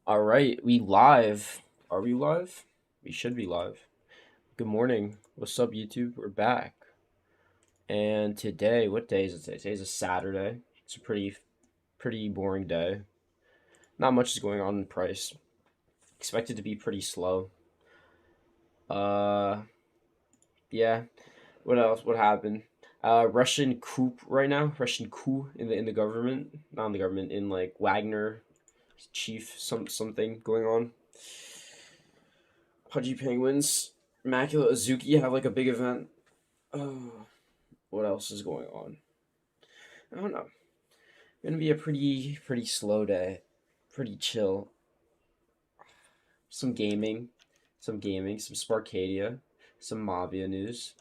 All right, we live. Are we live? We should be live. Good morning. What's up, YouTube? We're back. And today, what day is it today? Today's a Saturday. It's a pretty boring day. Not much is going on in price. Expected to be pretty slow. Uh, yeah. What else? What happened? Russian coup right now. Russian coup in the government, not in the government, in like Wagner chief something going on. Pudgy Penguins, Immaculate Azuki have like a big event. Oh, what else is going on? I don't know. Gonna be a pretty slow day, pretty chill. Some Sparkadia, some Mafia news,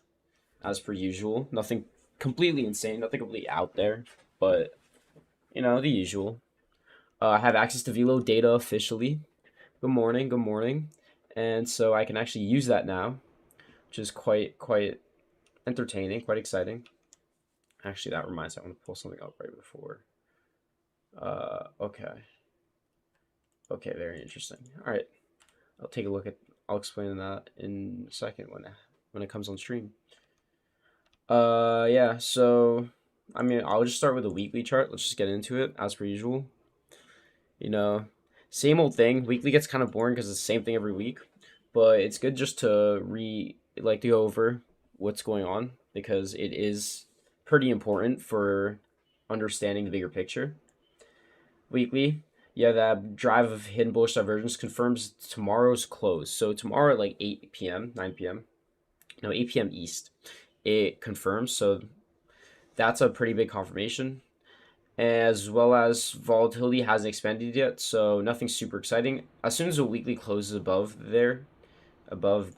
as per usual. Nothing completely insane, nothing completely out there, but the usual. I have access to Velo data officially. Good morning, good morning, and so I can actually use that now, which is quite entertaining, quite exciting. Actually, that reminds me, I want to pull something up right before. Okay. Okay, very interesting. All right, I'll take a look at. I'll explain that in a second when it comes on stream. Yeah. So, I mean, I'll just start with a weekly chart. Let's just get into it as per usual. You know, same old thing. Weekly gets kind of boring because it's the same thing every week, but it's good just to to go over what's going on because it is pretty important for understanding the bigger picture. Weekly, yeah, that drive of hidden bullish divergence confirms tomorrow's close. So tomorrow at like 8 p.m., 9 p.m., no, 8 p.m. East, it confirms. So that's a pretty big confirmation. As well as volatility hasn't expanded yet, so nothing super exciting. As soon as the weekly closes above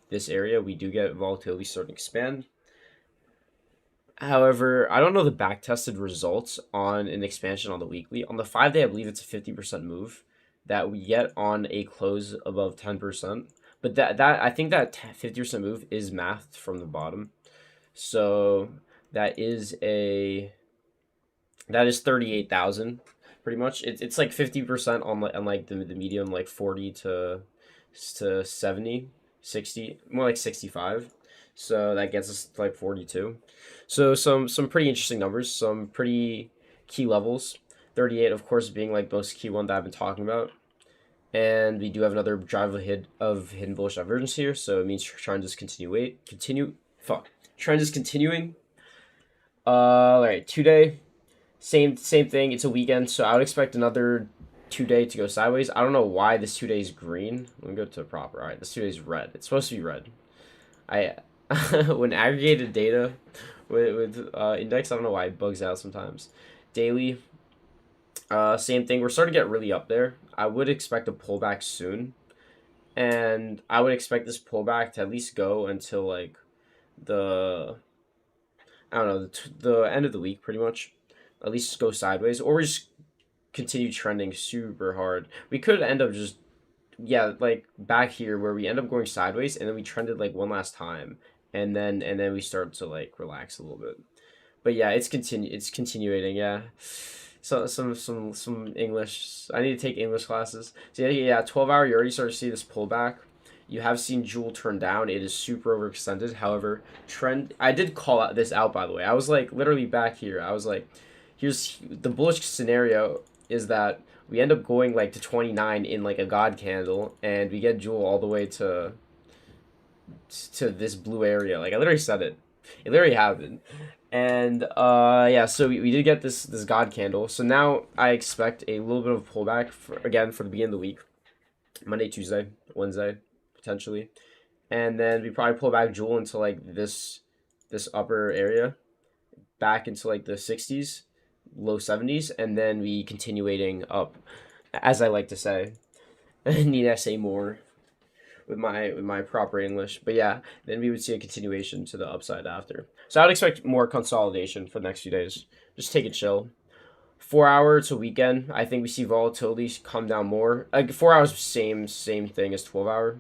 this area, we do get volatility starting to expand. However, I don't know the back tested results on an expansion on the weekly. On the 5 day, I believe it's a 50% move that we get on a close above 10%. But that I think that 50% move is mathed from the bottom. So that is a that is 38,000 pretty much. It's like 50% on like the medium, like 40 to 70, 60, more like 65. So that gets us to like 42. So some pretty interesting numbers, some pretty key levels. 38, of course, being like most key one that I've been talking about. And we do have another drive of hidden bullish divergence here, so it means trend is trend is continuing. All right, 2 day, same thing. It's a weekend, so I would expect another 2 day to go sideways. I don't know why this 2 day is green. Let me go to proper. All right, this 2 day is red. It's supposed to be red. I when aggregated data with index, I don't know why it bugs out sometimes. Daily, same thing. We're starting to get really up there. I would expect a pullback soon, and I would expect this pullback to at least go until like the I don't know the end of the week, pretty much. At least go sideways, or we just continue trending super hard. We could end up just like back here where we end up going sideways and then we trended like one last time and then we start to like relax a little bit. But yeah, it's continuing, yeah. So some English. I need to take English classes. So yeah, 12 hour you already start to see this pullback. You have seen Jewel turn down. It is super overextended. However, trend I did call this out, by the way. I was like literally back here. I was like, here's the bullish scenario is that we end up going like to 29 in like a god candle and we get Jewel all the way to this blue area. Like I literally said it. It literally happened. And yeah, so we did get this god candle. So now I expect a little bit of pullback for the beginning of the week. Monday, Tuesday, Wednesday, potentially. And then we probably pull back Jewel into like this upper area, back into like the 60s, low 70s, and then we continuating up, as I like to say. Need I say more with my proper English? But yeah, then we would see a continuation to the upside after. So I would expect more consolidation for the next few days. Just take it chill. 4 hour to weekend, I think we see volatility come down more. Like 4 hours, same thing as 12 hour.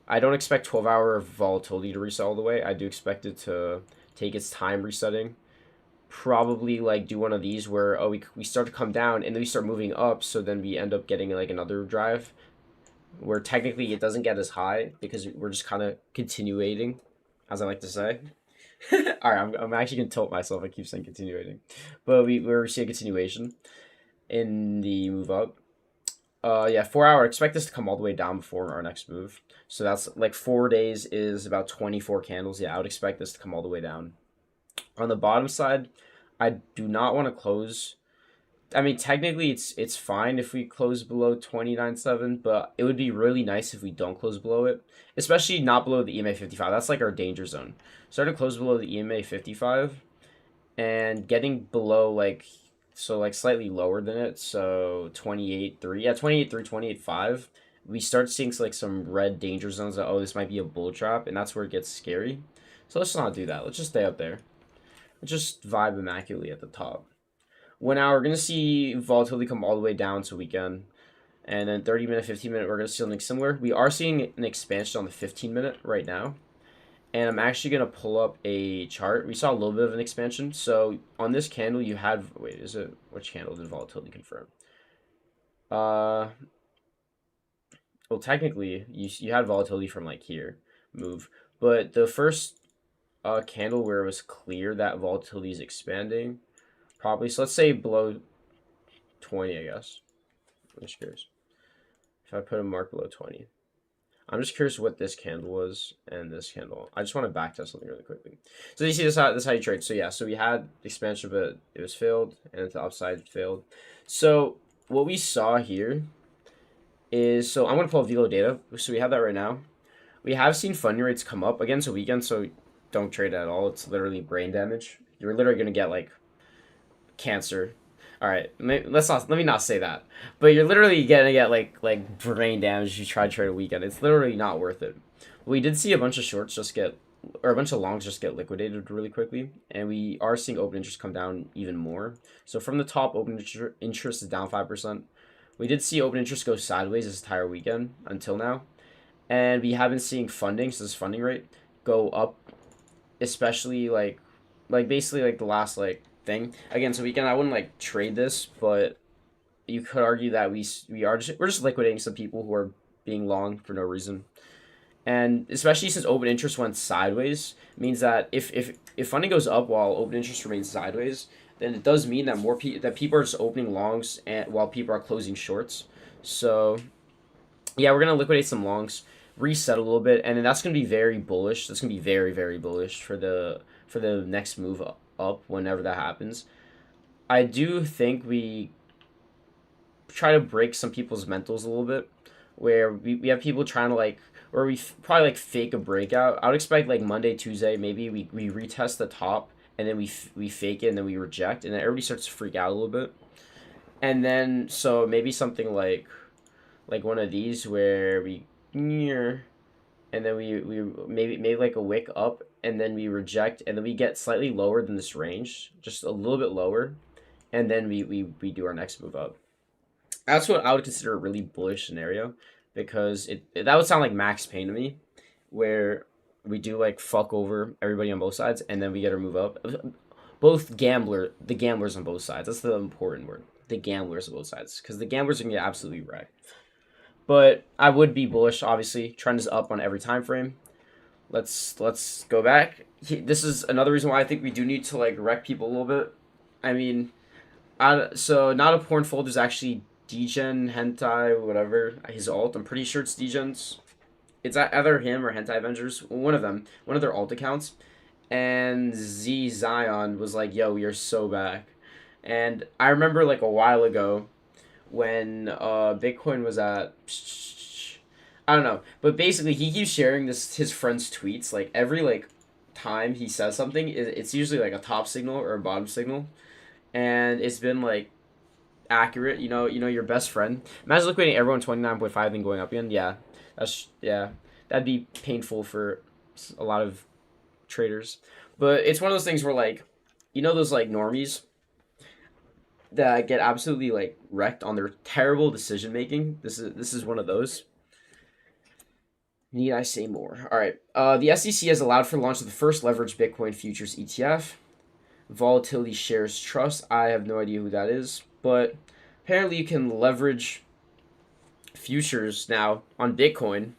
I don't expect 12 hour volatility to reset all the way. I do expect it to take its time resetting. Probably like do one of these where we start to come down and then we start moving up, so then we end up getting like another drive where technically it doesn't get as high because we're just kind of continuating, as I like to say. All right, I'm actually gonna tilt myself. I keep saying continuating, but we're seeing a continuation in the move up. Yeah, 4 hour. Expect this to come all the way down before our next move. So that's like 4 days is about 24 candles. Yeah, I would expect this to come all the way down. On the bottom side, I do not want to close. I mean, technically, it's fine if we close below 29.7, but it would be really nice if we don't close below it, especially not below the EMA 55. That's like our danger zone. Starting to close below the EMA 55 and getting below like so like slightly lower than it, so 28.3. Yeah, 28.3, 28.5. We start seeing like some red danger zones that oh this might be a bull trap, and that's where it gets scary. So let's not do that. Let's just stay up there. Let's just vibe immaculately at the top. 1 hour, we're gonna see volatility come all the way down to weekend. And then 30 minute, 15 minute, we're gonna see something similar. We are seeing an expansion on the 15 minute right now. And I'm actually gonna pull up a chart. We saw a little bit of an expansion. So on this candle, you had wait, is it which candle did volatility confirm? Uh, well, technically, you had volatility from like here move, but the first candle where it was clear that volatility is expanding, probably. So let's say below 20, I guess. I'm just curious if I put a mark below 20. I'm just curious what this candle was and this candle. I just want to backtest something really quickly. So you see this how you trade. So yeah, so we had expansion, but it was failed, and the upside failed. So what we saw here is I'm gonna pull up Velo data. So we have that right now. We have seen funding rates come up against a weekend, so don't trade at all. It's literally brain damage. You're literally gonna get like cancer. All right, let me not say that. But you're literally gonna get like brain damage if you try to trade a weekend. It's literally not worth it. We did see a bunch of shorts just get, or a bunch of longs just get liquidated really quickly, and we are seeing open interest come down even more. So from the top, open interest is down 5%. We did see open interest go sideways this entire weekend until now, and we have been seeing funding, so this funding rate, go up, especially like basically like the last like thing again. So weekend I wouldn't like trade this, but you could argue that we're just liquidating some people who are being long for no reason. And especially since open interest went sideways, means that if funding goes up while open interest remains sideways, then it does mean that that people are just opening longs and while people are closing shorts. So yeah, we're gonna liquidate some longs, reset a little bit, and then that's gonna be very bullish. That's gonna be very very bullish for the next move up whenever that happens. I do think we try to break some people's mentals a little bit, where we have people trying to like, or probably like fake a breakout. I would expect like Monday, Tuesday, maybe we retest the top, and then we fake it, and then we reject, and then everybody starts to freak out a little bit. And then so maybe something like one of these where we and then we maybe like a wick up, and then we reject, and then we get slightly lower than this range, just a little bit lower, and then we do our next move up. That's what I would consider a really bullish scenario, because that would sound like Max Payne to me, where we do like fuck over everybody on both sides, and then we get our move up. The gamblers on both sides. That's the important word. The gamblers on both sides, because the gamblers are gonna get absolutely wrecked. But I would be bullish. Obviously, trend is up on every time frame. Let's go back. This is another reason why I think we do need to like wreck people a little bit. I mean, so not a porn folder is actually Degen Hentai whatever his alt. I'm pretty sure it's Degen's. It's either him or Hentai Avengers. One of them. One of their alt accounts. And Z Zion was like, "Yo, you're so back." And I remember like a while ago when Bitcoin was at, I don't know, but basically he keeps sharing his friend's tweets like every like time he says something. It's usually like a top signal or a bottom signal, and it's been like accurate. Your best friend. Imagine liquidating everyone 29.5 then going up again. Yeah, that'd be painful for a lot of traders. But it's one of those things where like, those like normies that get absolutely like wrecked on their terrible decision making. This is one of those. Need I say more? All right. The SEC has allowed for the launch of the first leveraged Bitcoin futures ETF. Volatility Shares Trust. I have no idea who that is, but apparently you can leverage futures now on Bitcoin,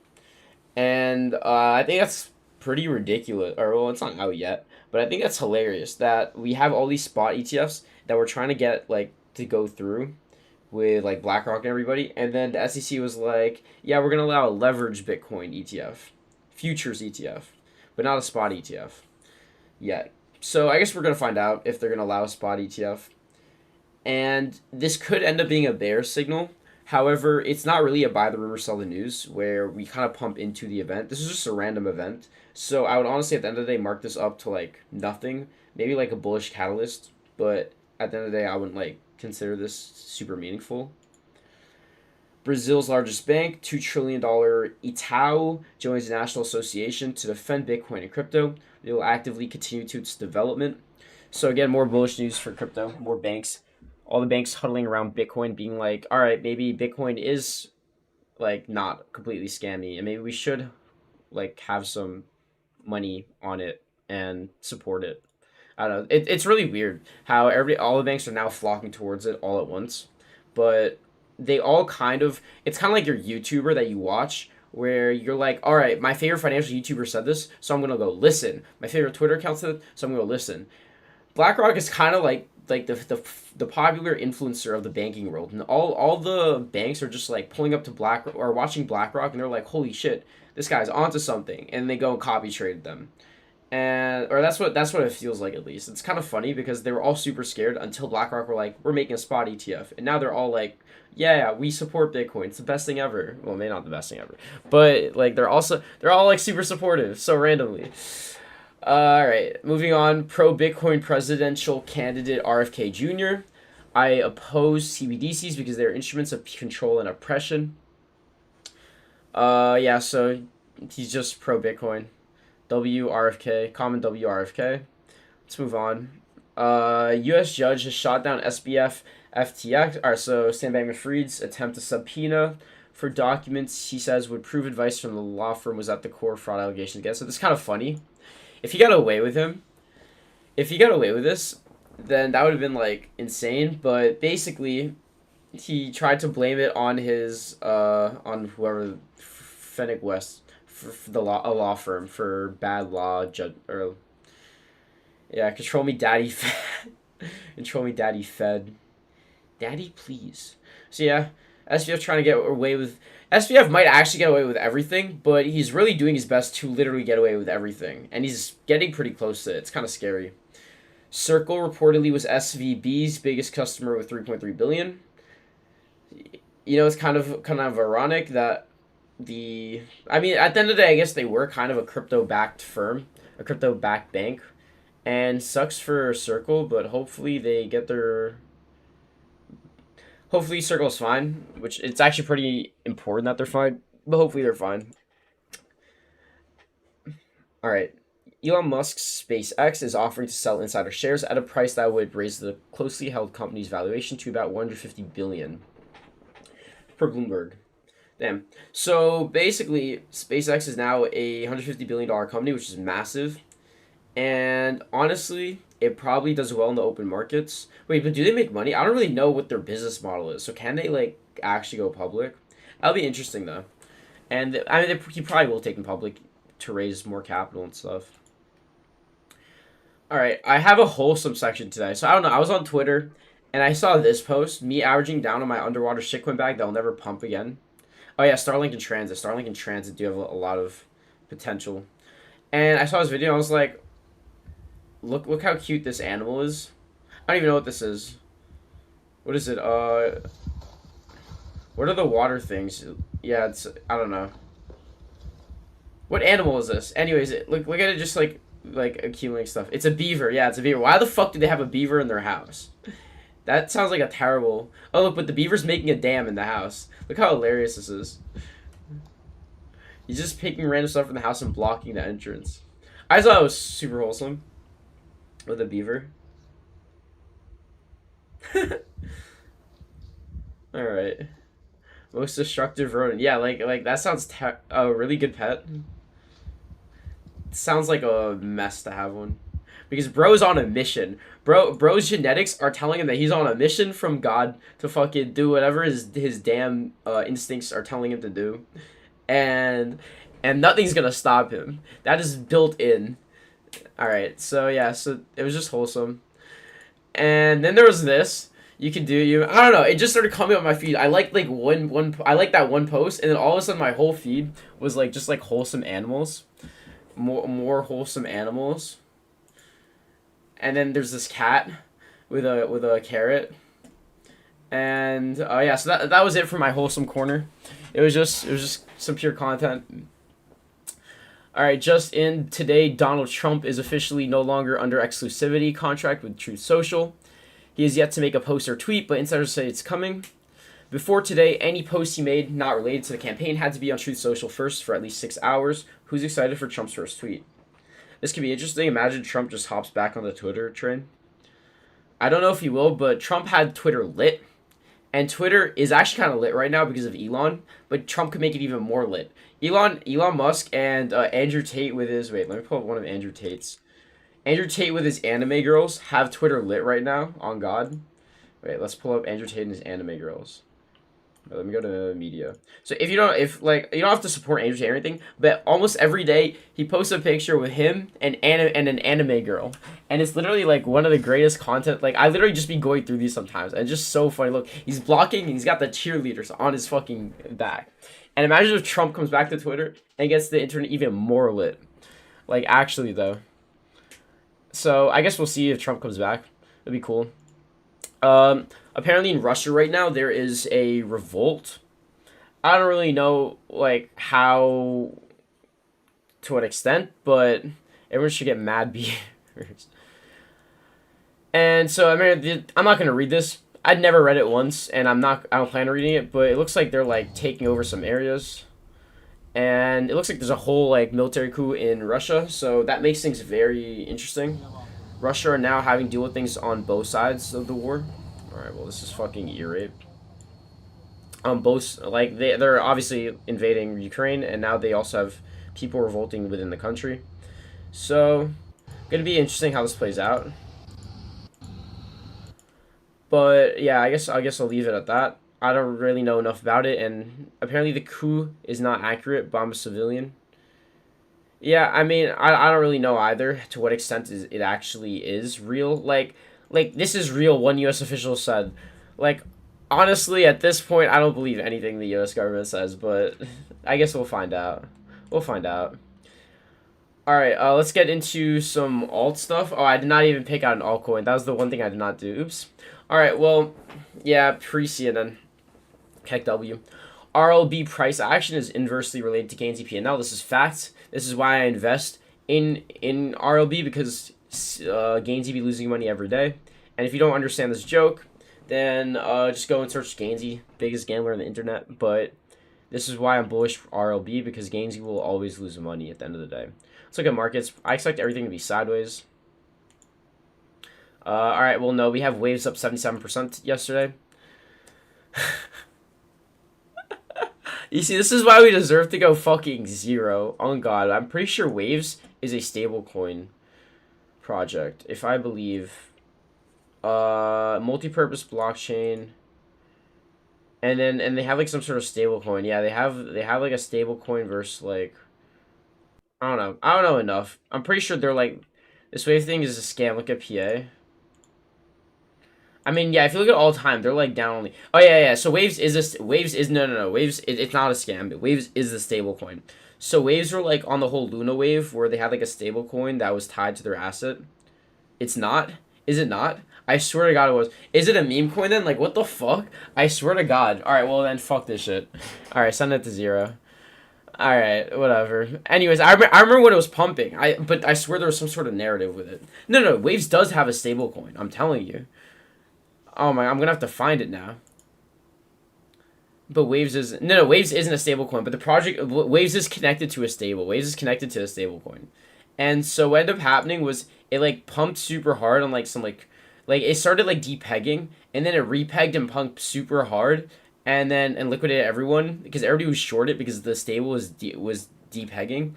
and I think that's pretty ridiculous. Or well, it's not out yet, but I think that's hilarious that we have all these spot ETFs that we're trying to get like to go through with like BlackRock and everybody, and then the SEC was like, "Yeah, we're gonna allow a leverage Bitcoin ETF, futures ETF, but not a spot ETF yet." So I guess we're gonna find out if they're gonna allow a spot ETF, and this could end up being a bear signal. However, it's not really a buy the rumor, sell the news where we kind of pump into the event. This is just a random event. So I would honestly, at the end of the day, mark this up to like nothing, maybe like a bullish catalyst. But at the end of the day, I wouldn't like consider this super meaningful. Brazil's largest bank, $2 trillion Itaú, joins the National Association to defend Bitcoin and crypto. They will actively continue to its development. So again, more bullish news for crypto, more banks. All the banks huddling around Bitcoin, being like, all right, maybe Bitcoin is like not completely scammy, and maybe we should like have some money on it and support it. I don't know. It's really weird how all the banks are now flocking towards it all at once, but they all kind of, it's kind of like your YouTuber that you watch where you're like, all right, my favorite financial YouTuber said this, so I'm gonna go listen. My favorite Twitter account said it, so I'm gonna listen. BlackRock is kind of like the popular influencer of the banking world, and all the banks are just like pulling up to BlackRock or watching BlackRock, and they're like, holy shit, this guy's onto something, and they go and copy trade them. And or that's what it feels like, at least. It's kind of funny because they were all super scared until BlackRock were like, we're making a spot ETF, and now they're all like, yeah, we support Bitcoin, it's the best thing ever. Well, maybe not the best thing ever, but like they're all like super supportive so randomly. All right, moving on. Pro Bitcoin presidential candidate RFK Jr. I oppose CBDCs because they're instruments of control and oppression. Yeah, so he's just pro Bitcoin. WRFK, common WRFK. Let's move on. U.S. judge has shot down SBF FTX. All right, so Sam Bankman-Fried's attempt to subpoena for documents he says would prove advice from the law firm was at the core fraud allegations against. So this is kind of funny. If he got away with this, then that would have been like insane. But basically, he tried to blame it on his on whoever Fenwick West for a law firm for bad law judge or yeah, control me daddy fed. Control me daddy fed. Daddy please. So yeah, SBF trying to get away with SBF might actually get away with everything, but he's really doing his best to literally get away with everything, and he's getting pretty close to it. It's kind of scary. Circle reportedly was SVB's biggest customer with 3.3 billion. You know, it's kind of ironic that I mean, at the end of the day, I guess they were kind of a crypto-backed firm, a crypto-backed bank, and sucks for Circle, but hopefully they get their. Hopefully Circle's fine, which it's actually pretty important that they're fine, but hopefully they're fine. All right. Elon Musk's SpaceX is offering to sell insider shares at a price that would raise the closely held company's valuation to about 150 billion per Bloomberg. Damn. So basically, SpaceX is now a $150 billion company, which is massive. And honestly, it probably does well in the open markets. Wait, but do they make money? I don't really know what their business model is. So can they like actually go public? That'll be interesting though. And I mean, he probably will take them public to raise more capital and stuff. All right, I have a wholesome section today. So I don't know. I was on Twitter and I saw this post, me averaging down on my underwater shitcoin bag that'll never pump again. Oh yeah, Starlink and Transit. Starlink and Transit do have a lot of potential. And I saw this video and I was like, look how cute this animal is. I don't even know what this is. What is it? What are the water things? Yeah, it's I don't know. What animal is this? Anyways, look at it just like accumulating stuff. It's a beaver. Yeah, it's a beaver. Why the fuck do they have a beaver in their house? That sounds like a terrible. Oh look, but the beaver's making a dam in the house. Look how hilarious this is. He's just picking random stuff from the house and blocking the entrance. I thought it was super wholesome. With a beaver. Alright. Most destructive rodent. Yeah, like that sounds a really good pet. It sounds like a mess to have one. because bro's on a mission. Bro's genetics are telling him that he's on a mission from God to fucking do whatever his damn instincts are telling him to do, and nothing's gonna stop him. That is built in. All right, so yeah, so it was just wholesome, and then there was this. You can do you. I don't know. It just started coming up my feed. I like one. I like that one post, and then all of a sudden my whole feed was like just like wholesome animals, more wholesome animals. And then there's this cat with a carrot, and yeah. So that was it for my wholesome corner. It was just some pure content. All right, just in today, Donald Trump is officially no longer under exclusivity contract with Truth Social. He has yet to make a post or tweet, but insiders say it's coming. Before today, any post he made not related to the campaign had to be on Truth Social first for at least 6 hours. Who's excited for Trump's first tweet? This could be interesting. Imagine Trump just hops back on the Twitter train. I don't know if he will, but Trump had Twitter lit. And Twitter is actually kind of lit right now because of Elon, but Trump could make it even more lit. Elon Musk and Andrew Tate with his... Wait, let me pull up one of Andrew Tate's. Andrew Tate with his anime girls have Twitter lit right now, on God. Wait, let's pull up Andrew Tate and his anime girls. Let me go to media. So you don't have to support Andrew Tate or anything, but almost every day he posts a picture with him and an anime girl, and it's literally like one of the greatest content. Like I literally just be going through these sometimes, and it's just so funny. Look, he's blocking, and he's got the cheerleaders on his fucking back. And imagine if Trump comes back to Twitter and gets the internet even more lit. Like actually though. So I guess we'll see if Trump comes back. It'd be cool. Apparently in Russia right now there is a revolt. I don't really know like how, to what extent, but everyone should get mad beers. And so I mean, I'm not gonna read this. I'd never read it once, and I don't plan on reading it. But it looks like they're like taking over some areas, and it looks like there's a whole like military coup in Russia. So that makes things very interesting. Russia are now having to deal with things on both sides of the war. Alright, well, this is fucking ear rape. Both, like, they're obviously invading Ukraine, and now they also have people revolting within the country. So, gonna be interesting how this plays out. But, yeah, I guess I'll leave it at that. I don't really know enough about it, and apparently the coup is not accurate, but I'm a civilian. Yeah, I mean, I don't really know either to what extent it actually is real. Like this is real, one U.S. official said. Like, honestly, at this point, I don't believe anything the U.S. government says, but I guess we'll find out. We'll find out. Alright, let's get into some alt stuff. Oh, I did not even pick out an altcoin. That was the one thing I did not do. Oops. Alright, well, yeah, pre-CNN. Heck W. RLB price action is inversely related to gains P&L. This is fact. This is why I invest in RLB, because Gainsy be losing money every day. And if you don't understand this joke, then just go and search Gainsy, biggest gambler on the internet. But this is why I'm bullish for RLB, because Gainsy will always lose money at the end of the day. Let's look at markets. I expect everything to be sideways. All right, well, no, we have waves up 77% yesterday. You see, this is why we deserve to go fucking zero. On God, I'm pretty sure Waves is a stable coin project, if I believe. Multi-purpose blockchain. And they have like some sort of stable coin. Yeah, they have like a stable coin versus like, I don't know. I don't know enough. I'm pretty sure they're like, this Wave thing is a scam. Look at PA. I mean, yeah, if you look at all time, they're like down only. Oh yeah. So Waves is no. Waves, it's not a scam. Waves is the stable coin. So Waves were like on the whole Luna wave where they had like a stable coin that was tied to their asset. It's not. Is it not? I swear to God it was. Is it a meme coin then? Like what the fuck? I swear to God. All right, well then fuck this shit. All right, send it to zero. All right, whatever. Anyways, I remember when it was pumping. But I swear there was some sort of narrative with it. No. Waves does have a stable coin. I'm telling you. Oh my, I'm gonna have to find it now. But Waves is Waves isn't a stable coin, but the project Waves is connected to a stable. Waves is connected to a stable coin. And so what ended up happening was it like pumped super hard on like some like it started like depegging, and then it repegged and pumped super hard, and liquidated everyone because everybody was shorted because the stable was depegging,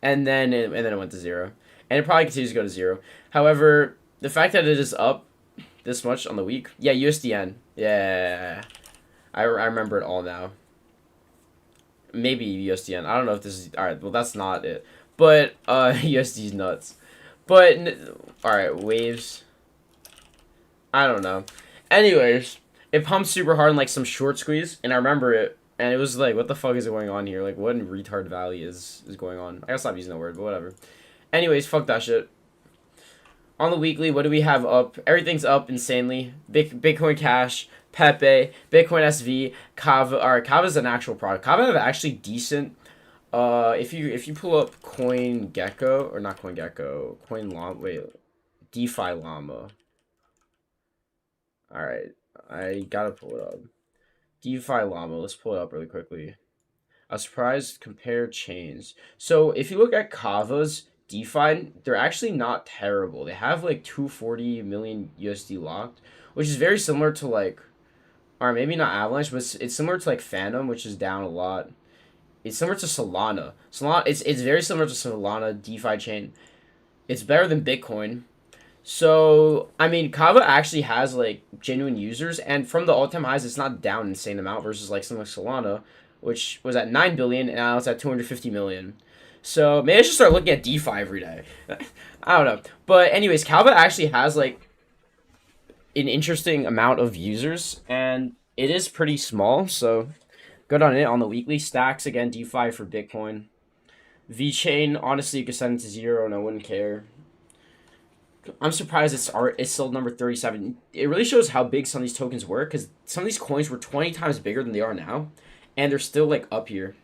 and then it went to zero. and it probably continues to go to 0. However, the fact that it is up this much on the week, yeah, USDN, yeah, I remember it all now. Maybe USDN. I don't know if this is all right. Well, that's not it. But USD's nuts. But all right, waves. I don't know. Anyways, it pumps super hard in like some short squeeze, and I remember it, and it was like, what the fuck is going on here? Like, what in retard valley is going on? I gotta stop using that word, but whatever. Anyways, fuck that shit. On the weekly, what do we have up? Everything's up insanely. Bitcoin Cash, Pepe, Bitcoin SV, Kava. Alright, Kava's an actual product. Kava have actually decent. If you pull up Coin Gecko or not Coin Gecko, Coin Llama. Wait, DeFi Llama. Alright, I gotta pull it up. DeFi Llama. Let's pull it up really quickly. A surprise compare chains. So if you look at Kava's DeFi, they're actually not terrible. They have like 240 million USD locked, which is very similar to like, or maybe not Avalanche, but it's similar to like Phantom, which is down a lot. It's similar to Solana. It's very similar to Solana DeFi chain. It's better than Bitcoin. So I mean, Kava actually has like genuine users, and from the all-time highs, it's not down an insane amount versus like something like Solana, which was at 9 billion and now it's at 250 million. So maybe I should start looking at DeFi every day. I don't know. But anyways, Kava actually has like an interesting amount of users, and it is pretty small. So good on it on the weekly. Stacks again, DeFi for Bitcoin. VeChain, honestly, you could send it to 0 and I wouldn't care. I'm surprised it's still number 37. It really shows how big some of these tokens were, because some of these coins were 20 times bigger than they are now, and they're still like up here.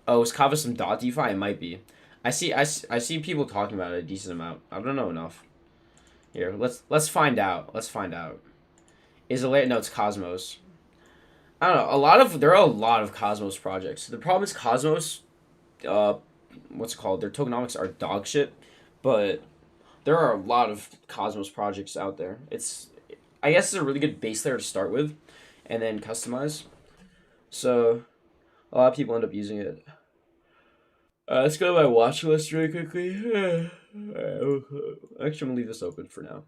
Oh, is Kava some dot DeFi? It might be. I see people talking about it a decent amount. I don't know enough. Here, let's find out. Let's find out. Is it late? No, it's Cosmos. I don't know. There are a lot of Cosmos projects. The problem is Cosmos, what's it called? Their tokenomics are dog shit, but there are a lot of Cosmos projects out there. I guess it's a really good base layer to start with, and then customize. So a lot of people end up using it. Let's go to my watch list really quickly. Actually, I'm gonna leave this open for now.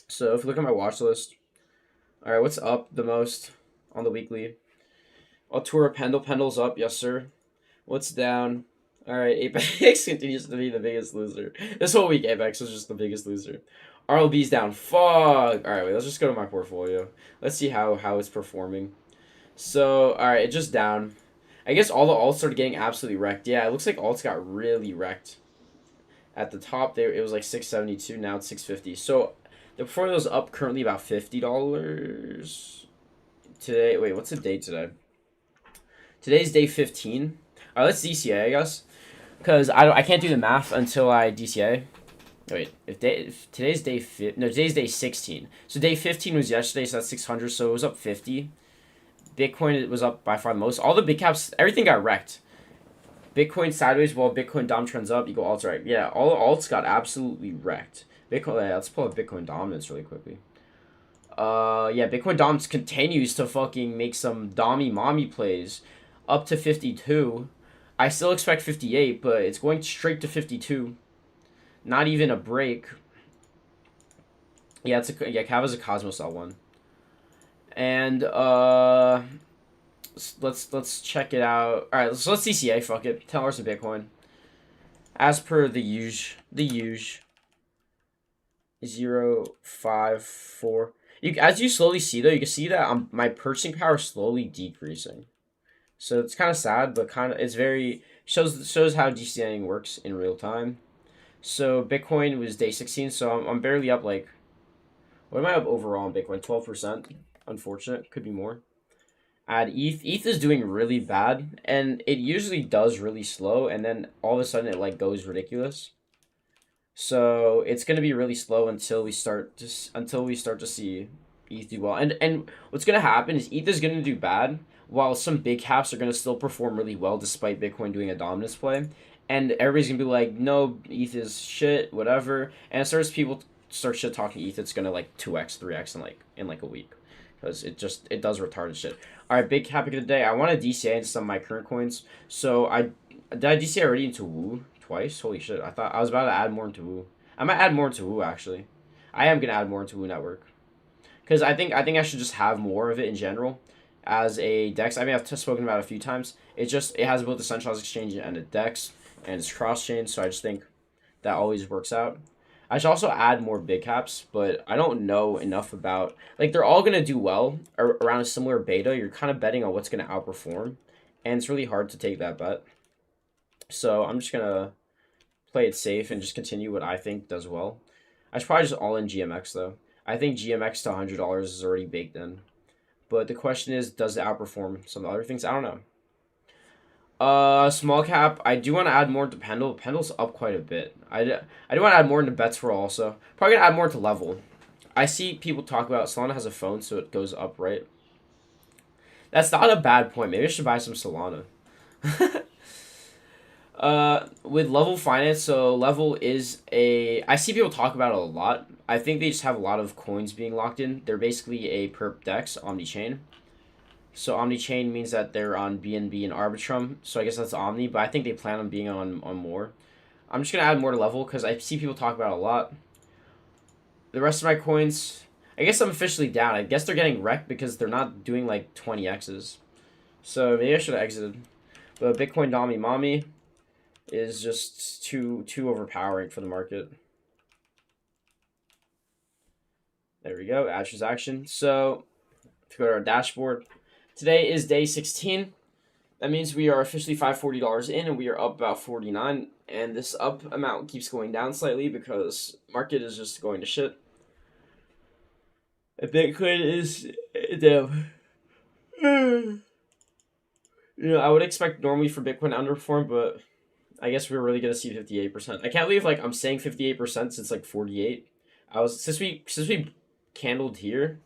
So if you look at my watch list, all right, what's up the most on the weekly? Altura Pendle's up, yes sir. What's down? All right, Apex continues to be the biggest loser. This whole week, Apex was just the biggest loser. RLB's down. Fuck. All right, wait, let's just go to my portfolio. Let's see how it's performing. So, all right, it's just down. I guess all the alts started getting absolutely wrecked. Yeah, it looks like alts got really wrecked. At the top, it was like 672. Now it's 650. So the portfolio is up currently about $50 today. Wait, what's the date today? Today's day 15. All right, let's DCA, I guess, because I can't do the math until I DCA. Wait, if today's day today's day 16. So day 15 was yesterday, so that's 600. So it was up 50. Bitcoin was up by far the most. All the big caps, everything got wrecked. Bitcoin sideways while Bitcoin Dom trends up. You go alts right. Yeah, all the alts got absolutely wrecked. Bitcoin. Let's pull up Bitcoin dominance really quickly. Yeah, Bitcoin dominance continues to fucking make some dommy mommy plays, up to 52. I still expect 58, but it's going straight to 52. Not even a break. Yeah, Kava's a Cosmos L1. And let's check it out. All right, so let's CCA. Fuck it. $10 in Bitcoin. As per the usual. 0.54. As you slowly see though, you can see that my purchasing power is slowly decreasing. So it's kind of sad, but it's very shows how DCAing works in real time. So Bitcoin was day 16, so I'm barely up like. What am I up overall in Bitcoin? 12%. Unfortunate. Could be more. Add ETH. ETH is doing really bad, and it usually does really slow, and then all of a sudden it like goes ridiculous. So it's gonna be really slow until we start to see ETH do well. And what's gonna happen is ETH is gonna do bad, while some big caps are gonna still perform really well despite Bitcoin doing a dominance play. And everybody's gonna be like, no, ETH is shit, whatever. And as soon as people start shit talking ETH, it's gonna like 2x, 3x in like a week. Because it does retarded shit. Alright, big topic of the day. I want to DCA into some of my current coins. So did I DCA already into Woo? twice. Holy shit! I thought I was about to add more into Woo. I might add more into Woo actually. I am gonna add more into Woo Network because I think I should just have more of it in general as a DEX. I mean, I've spoken about it a few times. It has both the centralized exchange and a DEX, and it's cross chain. So I just think that always works out. I should also add more big caps, but I don't know enough about like they're all gonna do well around a similar beta. You're kind of betting on what's gonna outperform, and it's really hard to take that bet. So I'm just gonna play it safe and just continue what I think does well. I should probably just all in GMX though. I think GMX to $100 is already baked in. But the question is, does it outperform some other things? I don't know. Small cap. I do want to add more into Pendle. Pendle's up quite a bit. I do want to add more into Bets for also. Probably gonna add more to Level. I see people talk about Solana has a phone, so it goes up, right? That's not a bad point. Maybe I should buy some Solana. With Level Finance, so Level is a. I see people talk about it a lot. I think they just have a lot of coins being locked in. They're basically a perp DEX omni-chain. So Omni-chain means that they're on BNB and Arbitrum. So I guess that's Omni, but I think they plan on being on more. I'm just going to add more to Level because I see people talk about it a lot. The rest of my coins, I guess I'm officially down. I guess they're getting wrecked because they're not doing like 20x's. So maybe I should have exited. But Bitcoin Dami Mommy is just too overpowering for the market. There we go, add transaction. So if we go to our dashboard, today is day 16. That means we are officially $540 in, and we are up about 49. And this up amount keeps going down slightly because market is just going to shit. And Bitcoin is damn. I would expect normally for Bitcoin to underperform, but I guess we're really gonna see 58%. I can't believe like I'm saying 58% since like 48. Since we candled here,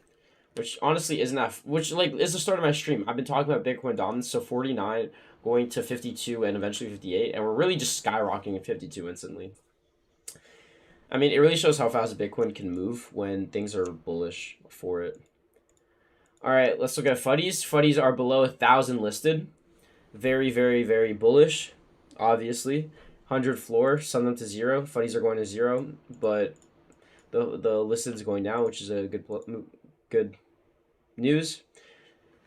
which honestly isn't that, which like is the start of my stream. I've been talking about Bitcoin dominance, so 49 going to 52 and eventually 58, and we're really just skyrocketing at 52 instantly. I mean, it really shows how fast Bitcoin can move when things are bullish for it. All right, let's look at FUDdies. FUDdies are below 1,000 listed. Very, very, very bullish, obviously. 100 floor, send them to 0. FUDdies are going to 0, but the listed is going down, which is a good news.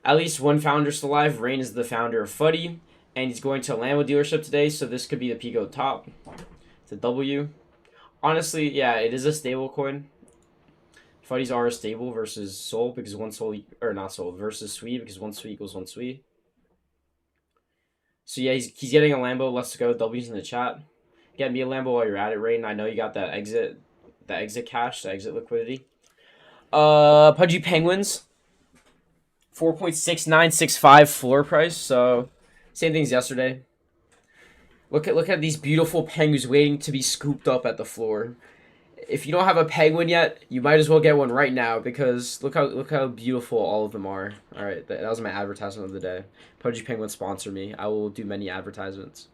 At least one founder still alive. Rain is the founder of FUDdy, and he's going to a Lambo dealership today, so this could be the Pico top. It's a W. Honestly, yeah, it is a stable coin. FUDdies are stable versus Sol because one Sol, or not Sol, versus Sui because one Sui equals one Sui. So yeah, he's getting a Lambo. Let's go. W's in the chat. Get me a Lambo while you're at it, Rain. I know you got that exit cash, the exit liquidity. Pudgy Penguins. 4.6965 floor price. So same thing as yesterday. Look at these beautiful penguins waiting to be scooped up at the floor. If you don't have a penguin yet, you might as well get one right now because look how beautiful all of them are. All right, that was my advertisement of the day. Pudgy Penguin sponsor me. I will do many advertisements.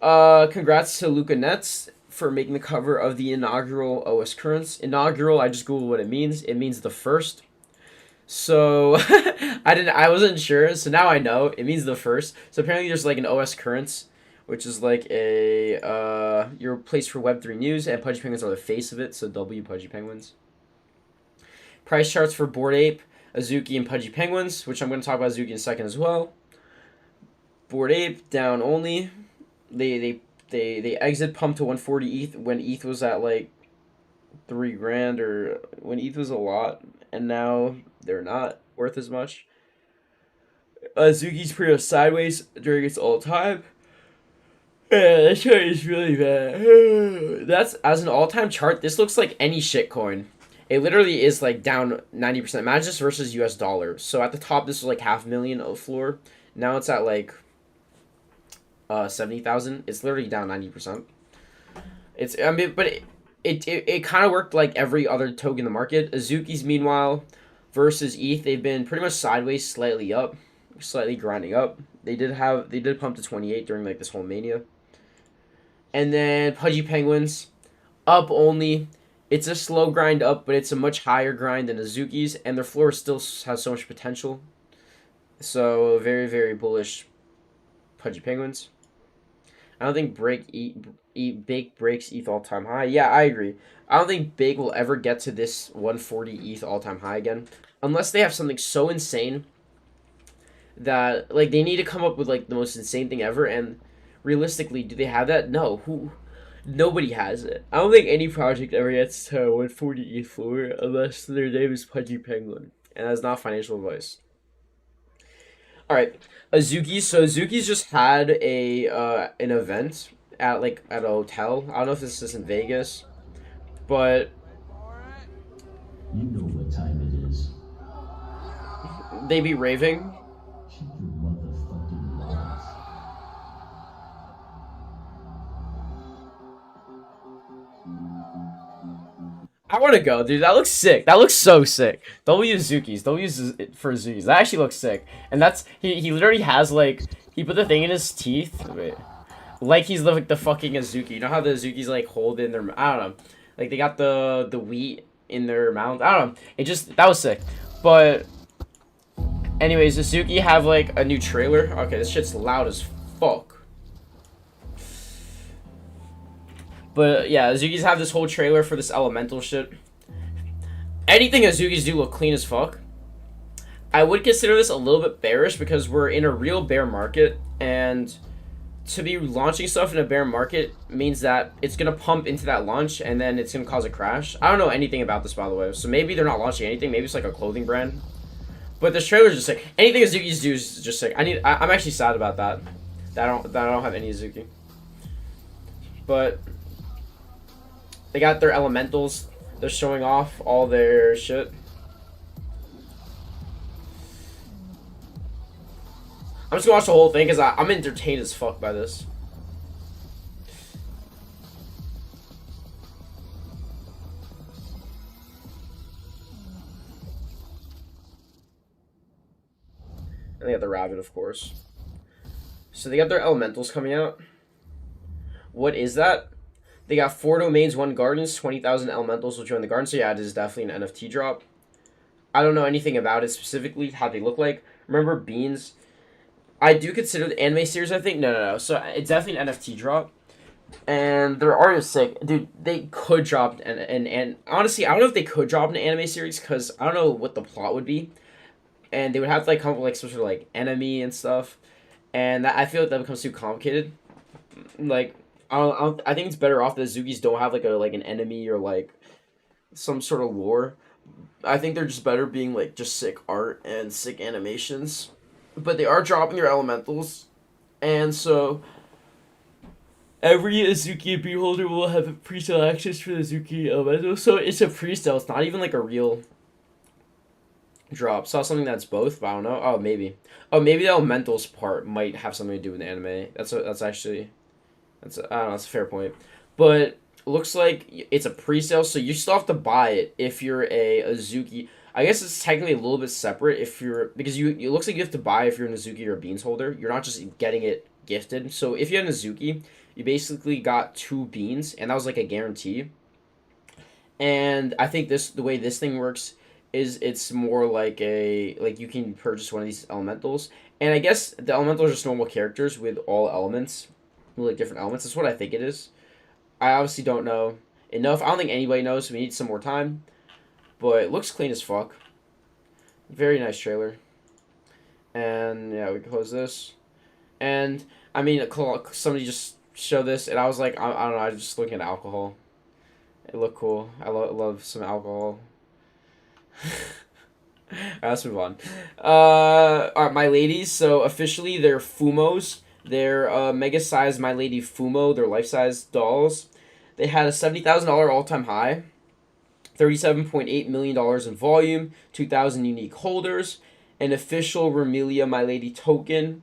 Congrats to Luca Nets for making the cover of the inaugural OS Currents. Inaugural, I just googled what it means. It means the first. So I wasn't sure. So now I know it means the first. So apparently there's like an OS Currents, which is like a your place for Web3 news, and Pudgy Penguins are the face of it. So W Pudgy Penguins. Price charts for Bored Ape, Azuki, and Pudgy Penguins, which I'm going to talk about Azuki in a second as well. Bored Ape down only. They exit pump to 140 ETH when ETH was at like $3,000 or when ETH was a lot, and now they're not worth as much. Azuki's pretty much sideways during its all time. Yeah, that chart is really bad. That's as an all-time chart. This looks like any shitcoin. It literally is like down 90%. Imagine this versus US dollar. So at the top, this was like 500,000 of floor. Now it's at like 70,000. It's literally down 90%. But it kind of worked like every other token in the market. Azuki's meanwhile versus ETH, they've been pretty much sideways, slightly up, slightly grinding up. They did pump to 28 during like this whole mania. And then Pudgy Penguins, up only. It's a slow grind up, but it's a much higher grind than Azuki's, and their floor still has so much potential. So very, very bullish Pudgy Penguins. I don't think Big breaks ETH all time high. Yeah, I agree. I don't think Big will ever get to this 140 ETH all time high again, unless they have something so insane that like they need to come up with like the most insane thing ever. And realistically, do they have that? No. Who? Nobody has it. I don't think any project ever gets to 140 ETH floor unless their name is Pudgy Penguin, and that's not financial advice. All right, Azuki. So Azuki's just had a an event at like at a hotel. I don't know if this is in Vegas, but You know what time it is. they be raving. Check your motherfucking laws. I want to go, dude. That looks sick. That looks so sick. Don't use Zukis. Don't use it for Zukis. That actually looks sick. And that's he literally has like he put the thing in his teeth. Wait. Like he's like the fucking Azuki. You know how the Azukis like hold in their I don't know. Like they got the wheat in their mouth. I don't know. It just that was sick. But anyways, Azuki have like a new trailer. Okay, this shit's loud as fuck. But yeah, Azukis have this whole trailer for this elemental shit. Anything Azukis do look clean as fuck. I would consider this a little bit bearish because we're in a real bear market, and to be launching stuff in a bear market means that it's gonna pump into that launch and then it's gonna cause a crash. I don't know anything about this, by the way, so maybe they're not launching anything. Maybe it's like a clothing brand. But this trailer's just sick. Anything Azukis do is just sick. I'm actually sad about that. That I don't have any Azuki. But they got their elementals. They're showing off all their shit. I'm just gonna watch the whole thing because I'm entertained as fuck by this. And they got the rabbit, of course. So they got their elementals coming out. What is that? They got 4 domains, 1 gardens, 20,000 elementals will join the garden. So yeah, it is definitely an NFT drop. I don't know anything about it specifically, how they look like. Remember beans? I do consider the anime series, I think. No. So it's definitely an NFT drop. And their art is sick. Dude, they could drop and honestly, I don't know if they could drop an anime series because I don't know what the plot would be. And they would have to like come up with like some sort of like enemy and stuff. And that, I feel like that becomes too complicated. Like I think it's better off that Zukis don't have like an enemy or like some sort of lore. I think they're just better being like just sick art and sick animations. But they are dropping their elementals, and so every Azuki beholder will have pre-sale access for the Azuki elemental. So it's a pre-sale. It's not even like a real drop. Saw something that's both, but I don't know. Oh, maybe. Oh, maybe the elementals part might have something to do with the anime. That's actually I don't know. That's a fair point, but looks like it's a pre-sale, so you still have to buy it if you're a Azuki. I guess it's technically a little bit separate if you're because you it looks like you have to buy if you're an Azuki or a beans holder. You're not just getting it gifted. So if you had an Azuki, you basically got 2 beans, and that was like a guarantee. And I think the way this thing works is it's more like like you can purchase one of these elementals, and I guess the elementals are just normal characters with all elements, with like different elements. That's what I think it is. I obviously don't know enough. I don't think anybody knows. So we need some more time, but it looks clean as fuck. Very nice trailer. And yeah, we can close this. And I mean, somebody just showed this, and I was like, I don't know. I was just looking at alcohol. It looked cool. I love some alcohol. Alright, let's move on. Alright, My Ladies. So officially, they're Fumos. They're mega size My Lady Fumo. They're life size dolls. They had a $70,000 all time high. $37.8 million in volume. 2,000 unique holders. An official Remelia My Lady token.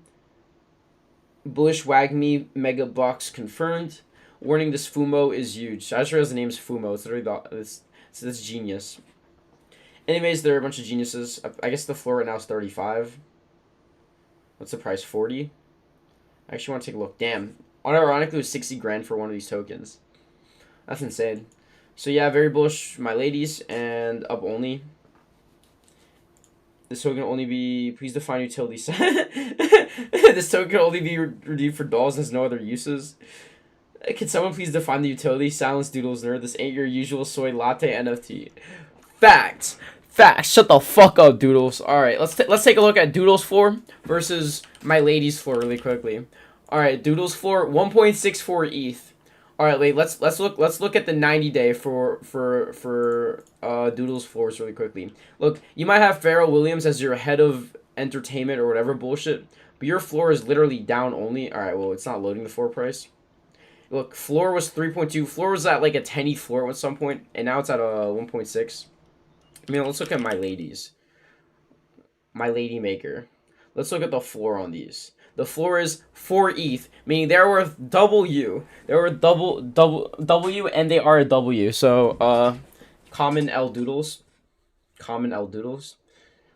Bullish Wagme mega box confirmed. Warning: this Fumo is huge. I just realized the name's Fumo. It's literally that's genius. Anyways, there are a bunch of geniuses. I guess the floor right now is 35. What's the price? 40. I actually want to take a look. Damn. Unironically, it was 60 grand for one of these tokens. That's insane. So yeah, very bullish, My Ladies, and up only. This token can only be. Please define utility set. This token can only be redeemed for dolls and has no other uses. Can someone please define the utility? Silence Doodles nerd. This ain't your usual soy latte NFT. Facts. Facts. Shut the fuck up, Doodles. All right, let's take a look at Doodles floor versus my lady's floor really quickly. All right, Doodles floor 1.64 ETH. All right, wait. Let's look at the 90-day for Doodles floors really quickly. Look, you might have Pharrell Williams as your head of entertainment or whatever bullshit, but your floor is literally down only. All right, well, it's not loading the floor price. Look, floor was 3.2. Floor was at like a 10 ETH floor at some point, and now it's at a 1.6. I mean, let's look at my ladies. My lady maker. Let's look at the floor on these. The floor is 4 ETH, meaning they're worth double U. They're worth double W, and they are a W. So, common L Doodles. Common L Doodles.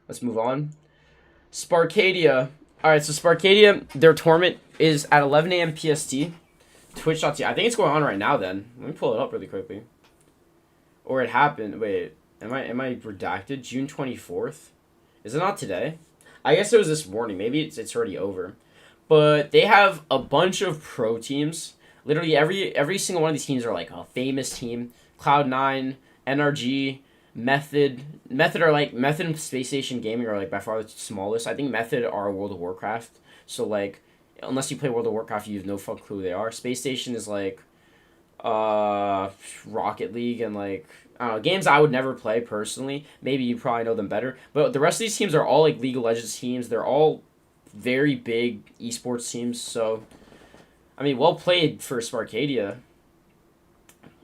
Let's move on. Sparkadia. Alright, so Sparkadia, their tournament is at 11 a.m. PST. Twitch.tv. I think it's going on right now then. Let me pull it up really quickly. Or it happened. Wait, am I redacted? June 24th? Is it not today? I guess it was this morning. Maybe it's already over. But they have a bunch of pro teams. Literally every single one of these teams are like a famous team. Cloud9, NRG, Method are like Method and Space Station Gaming are like by far the smallest. I think Method are World of Warcraft. So like unless you play World of Warcraft, you have no fuck clue who they are. Space Station is like Rocket League and like I don't know, games I would never play personally. Maybe you probably know them better. But the rest of these teams are all like League of Legends teams. They're all very big esports teams. So I mean, well played for Sparkadia.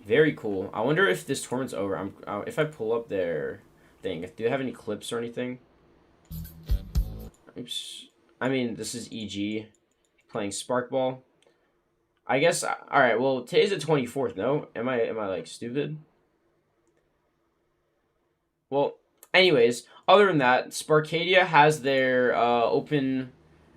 Very cool. I wonder if this tournament's over. If I pull up their thing, do they have any clips or anything? Oops. I mean, this is EG playing Sparkball. I guess. All right. Well, today's the 24th. No, am I like stupid? Well, anyways, other than that, Sparkadia has their open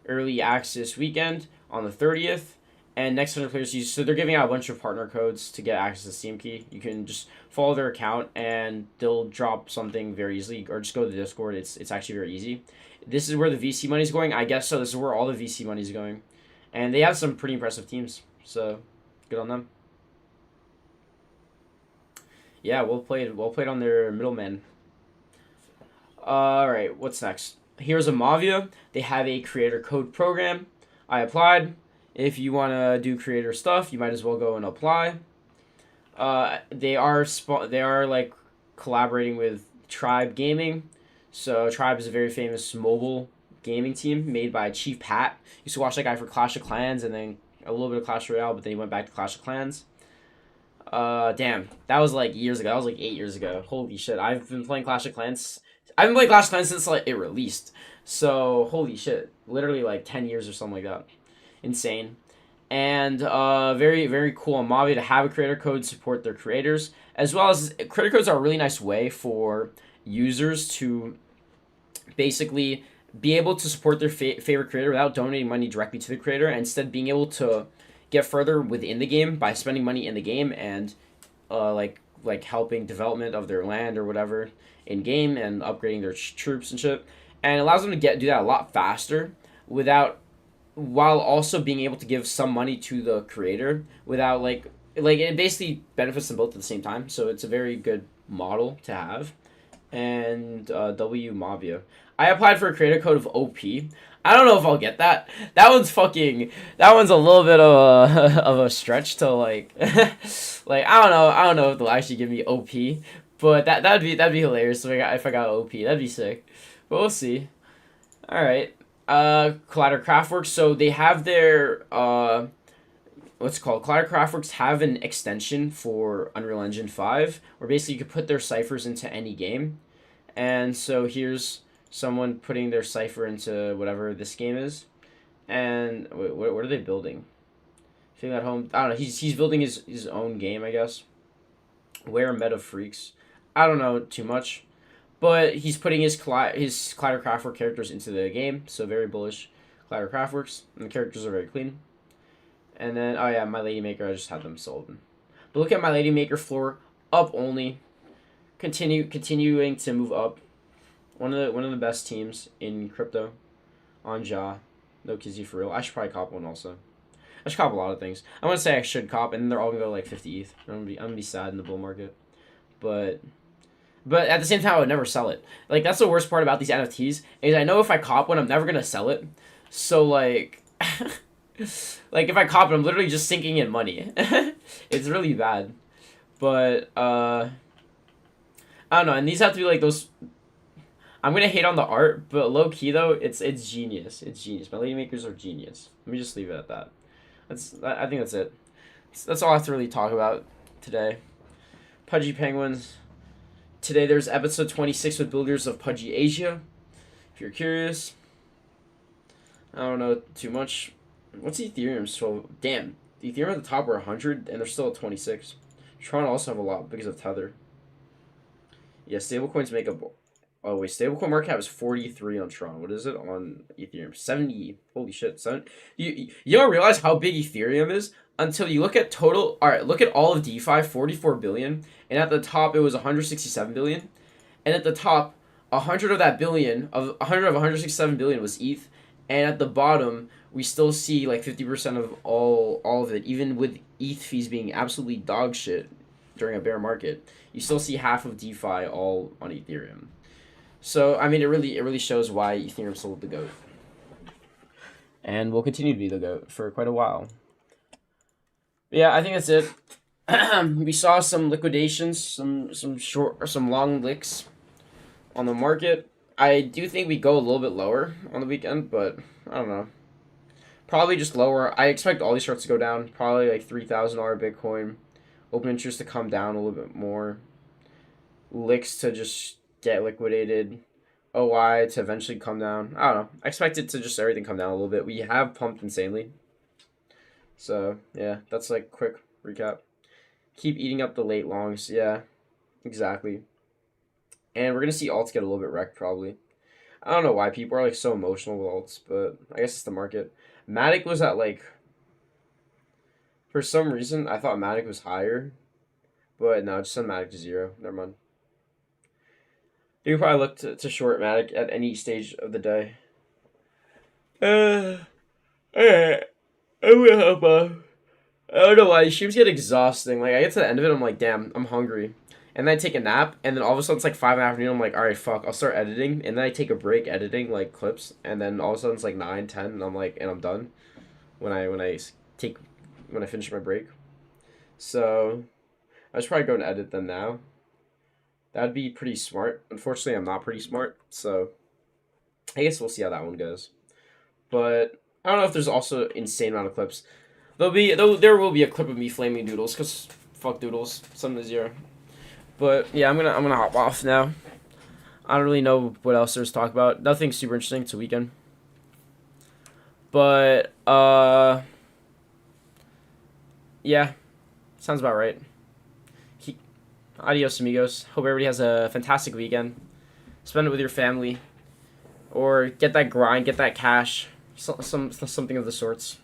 early access weekend on the 30th. And next 100 players use, so they're giving out a bunch of partner codes to get access to Steam Key. You can just follow their account and they'll drop something very easily, or just go to the Discord. It's actually very easy. This is where the VC money is going. I guess so. This is where all the VC money is going, and they have some pretty impressive teams. So, good on them. Yeah, well played. Well played on their middleman. All right, what's next? Here's a Mavia. They have a creator code program. I applied. If you want to do creator stuff, you might as well go and apply. They are like collaborating with Tribe Gaming. So Tribe is a very famous mobile gaming team made by Chief Pat. Used to watch that guy for Clash of Clans and then a little bit of Clash Royale, but then he went back to Clash of Clans. Damn, that was like years ago. That was like 8 years ago. Holy shit, I've been playing Clash of Clans. I've been playing Clash of Clans since like it released. So holy shit, literally like 10 years or something like that. Insane. And very, very cool on Mavi to have a creator code support their creators, as well as creator codes are a really nice way for users to basically be able to support their favorite creator without donating money directly to the creator, and instead being able to get further within the game by spending money in the game and like helping development of their land or whatever in game and upgrading their troops and shit, and it allows them to do that a lot faster while also being able to give some money to the creator without like it basically benefits them both at the same time. So it's a very good model to have. And W Mavia. I applied for a creator code of OP. I don't know if I'll get that. That one's a little bit of a of a stretch to like like I don't know if they'll actually give me OP, but that'd be hilarious if I got OP. That'd be sick. But we'll see. All right. Collider Craftworks. So they have their what's it called? Collider Craftworks have an extension for Unreal Engine 5 where basically you could put their ciphers into any game. And so here's someone putting their cipher into whatever this game is. And wait, what are they building? Feeling at home. I don't know. He's building his own game, I guess. Where Meta Freaks. I don't know too much. But he's putting his Collider Craftworks characters into the game, so very bullish Collider Craftworks, and the characters are very clean. And then, oh yeah, My Lady Maker, I just had them sold. But look at My Lady Maker floor, up only, continuing to move up. One of the best teams in crypto on Ja. No Kizzy for real. I should probably cop one also. I should cop a lot of things. I want to say I should cop, and then they're all gonna go like 50 ETH. I'm gonna be sad in the bull market, but at the same time I would never sell it. Like that's the worst part about these NFTs is I know if I cop one I'm never gonna sell it. So like, like if I cop it I'm literally just sinking in money. It's really bad. But I don't know. And these have to be like those. I'm gonna hate on the art, but low key though, it's genius. It's genius. My lady makers are genius. Let me just leave it at that. I think that's it. That's all I have to really talk about today. Pudgy Penguins. Today there's episode 26 with builders of Pudgy Asia. If you're curious. I don't know too much. What's Ethereum? So damn, the Ethereum at the top were 100 and they're still at 26. Tron also have a lot because of Tether. Yeah, stablecoins make up. Oh wait, stablecoin market cap is 43 on Tron. What is it on Ethereum? 70. Holy shit, you don't realize how big Ethereum is until you look at total. All right, look at all of DeFi, 44 billion, and at the top it was 167 billion, and at the top, 100 of that billion of 100 of 167 billion was ETH, and at the bottom we still see like 50% of all of it, even with ETH fees being absolutely dog shit during a bear market. You still see half of DeFi all on Ethereum. So I mean, it really shows why Ethereum sold the GOAT, and will continue to be the GOAT for quite a while. But yeah, I think that's it. We saw some liquidations, some long licks on the market. I do think we go a little bit lower on the weekend, but I don't know. Probably just lower. I expect all these charts to go down. Probably like $3,000 Bitcoin. Open interest to come down a little bit more. Licks to just get liquidated. OI to eventually come down. I don't know. I expect it to just everything come down a little bit. We have pumped insanely. So, yeah, that's like quick recap. Keep eating up the late longs. Yeah, exactly. And we're going to see alts get a little bit wrecked probably. I don't know why people are like so emotional with alts, but I guess it's the market. Matic was at like, for some reason, I thought Matic was higher. But no, just send Matic to 0. Never mind. You could probably look to short Matic at any stage of the day. Alright. I don't know why. Streams get exhausting. Like, I get to the end of it, I'm like, damn, I'm hungry. And then I take a nap, and then all of a sudden it's like 5 in the afternoon, I'm like, alright, fuck, I'll start editing. And then I take a break editing, like, clips. And then all of a sudden it's like 9, 10, and I'm like, and I'm done. When I finish my break. So, I should probably go and edit them now. That'd be pretty smart. Unfortunately, I'm not pretty smart, so I guess we'll see how that one goes. But I don't know if there's also insane amount of clips. There will be a clip of me flaming Doodles, cause fuck Doodles, 7-0. But yeah, I'm gonna hop off now. I don't really know what else there's to talk about. Nothing super interesting. It's a weekend. But yeah, sounds about right. Adios, amigos. Hope everybody has a fantastic weekend. Spend it with your family. Or get that grind, get that cash. Something of the sorts.